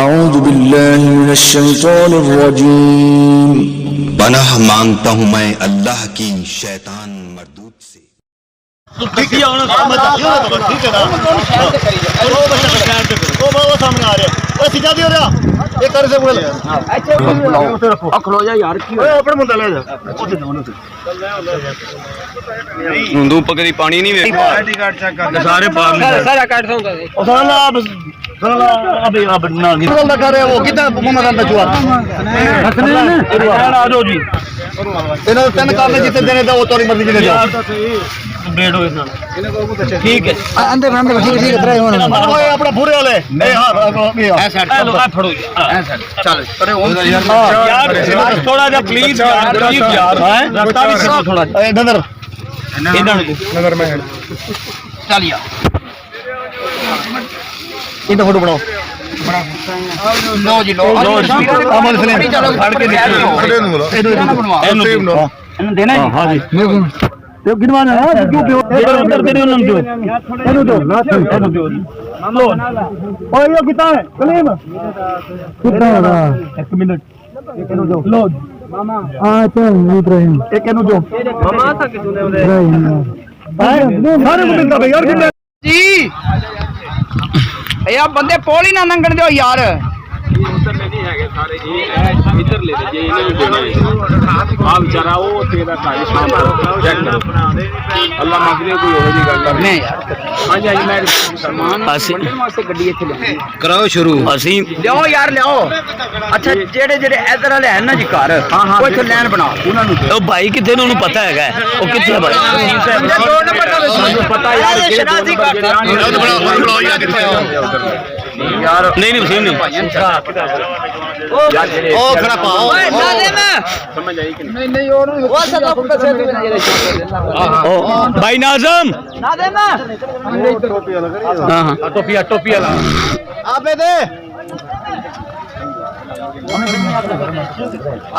अऊज़ु बिल्लाहि मिनश शैतानिर रजीम। पनाह मांगता हूँ मैं अल्लाह की शैतान मरदूद से। धूप करी पानी नहीं सारे तीन काम जितने देने वो तोरी मर्जी देने ठीक है अंदर अंदर ठीक ठीक है अपना पूरे वाले चल यार थोड़ा जा प्लीज यार रास्ता भी थोड़ा नजर नजर में चल यार इधर फोटो बनाओ लो जी लो अमल सलीम फाड़ के देना हां जी ते गिनवाना है क्यों उधर तेरे उन्होंने जो एनु दो एनु दो लो ओए यो कितना है सलीम कितना है 1 मिनट एनु दो लो मामा हां चल इब्राहिम एक एनु दो मामा था कि तूने उधर सारे को मिलता भाई यार जी यार बंदे पोल ही ना लंघन दो यार उतरने नहीं है सारे जी इधर ले जे इन्हें भी देना है आ बेचारा वो तेरा भाई शाम को चेक करो अल्लाह माफी कोई हो जी गल करने यार हां जी मैं सामान मंडल वास्ते गड्डी इथे ले कराओ शुरू ਅਸੀਂ ਲਿਓ ਯਾਰ ਲਿਓ ਅੱਛਾ ਜਿਹੜੇ ਜਿਹੜੇ ਇਧਰ ਵਾਲੇ ਹਨ ਨਾ ਜੀ ਘਰ ਉਹ ਇੱਥੇ ਲਾਈਨ ਬਣਾਓ ਉਹਨਾਂ ਨੂੰ ਉਹ ਭਾਈ ਕਿੱਥੇ ਨੂੰ ਉਹਨੂੰ ਪਤਾ ਹੈਗਾ ਉਹ ਕਿੱਥੇ ਹੈ ਭਾਈ 2 ਨੰਬਰ ਦਾ ਸਾਨੂੰ ਪਤਾ ਯਾਰ ਸ਼ਰਾਜ਼ੀ ਘਰ ਬਣਾਓ ਯਾਰ ਕਿੱਥੇ यार नहीं नहीं वसीम नहीं ओ खड़ा पाओ ओए ना दे मैं समझ आई कि नहीं नहीं और वो सब आपको कैसे देना ये भाई नाज़म ना दे मैं हां हां टोपी वाला आपे दे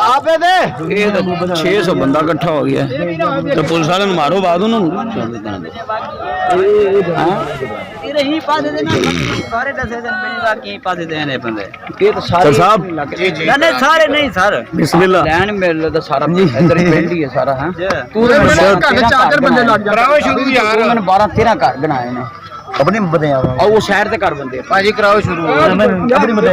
आपे दे ये तो 600 बंदा इकट्ठा हो गया तो पुलिस वाले मारो बाद उन्होंने तेरे ही पासे देना सारे दस दिन मिलेगा की पासे देने बंदे ये तो सारे साहब नहीं सारे नहीं सर बिस्मिल्लाह लैंड मिल तो सारा इधर पेंड ही है सारा हां पूरे चार बंदे लग जा कराओ शुरू यार मैंने 12 13 घर बनाए ने अपने बंदे और वो शहर से घर बंदे भाजी कराओ शुरू अपने बंदे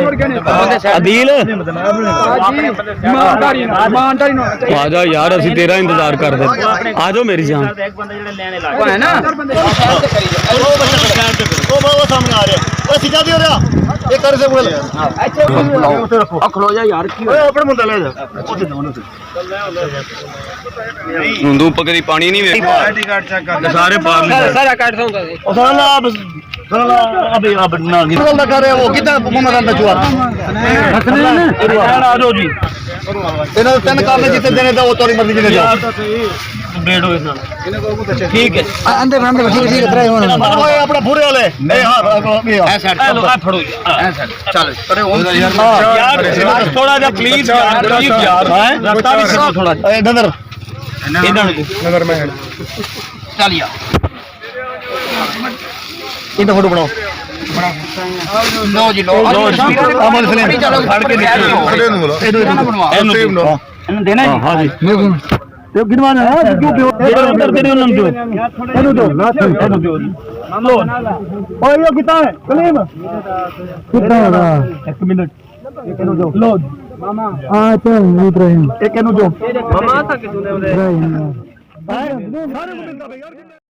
अदील अपने ईमानदारी आ जा यार ਅਸੀਂ तेरा इंतजार कर दे आ जाओ मेरी जान एक बंदा जेड़े लेने लाए है ना शहर से करी वो बंदा ओ वो सामने आ रहा ओ सीधा दे रहा एक कर से बोल अच्छा खलो जा यार की ओए अपने बंदा ले जा ओथे दोनों से धूप करी पानी नहीं आईडी कार्ड चेक कर सारे सारा काट दूंगा ओ साला अबे अब ना निकल कर रहे वो कितना मोहम्मद बचवा आ जाओ जी तीन काम जितने देने वो तोरी मर्जी देने जाओ ठीक है अंदर अंदर ठीक ठीक है ओए अपना पूरे वाले फड़ो चल यार थोड़ा जा प्लीज यार रास्ता भी थोड़ा नजर नजर में चल यार इधर फोटो बनाओ लो जी लो अमल सलीम फाड़ के देना हां जी ते गिनवाना है क्यों उधर तेरे उन्होंने जो एनु दो एनु दो लो ओए यो कितना है सलीम कितना है 1 मिनट एनु दो लो मामा हां चल इब्राहिम एक एनु दो मामा था कि तूने उधर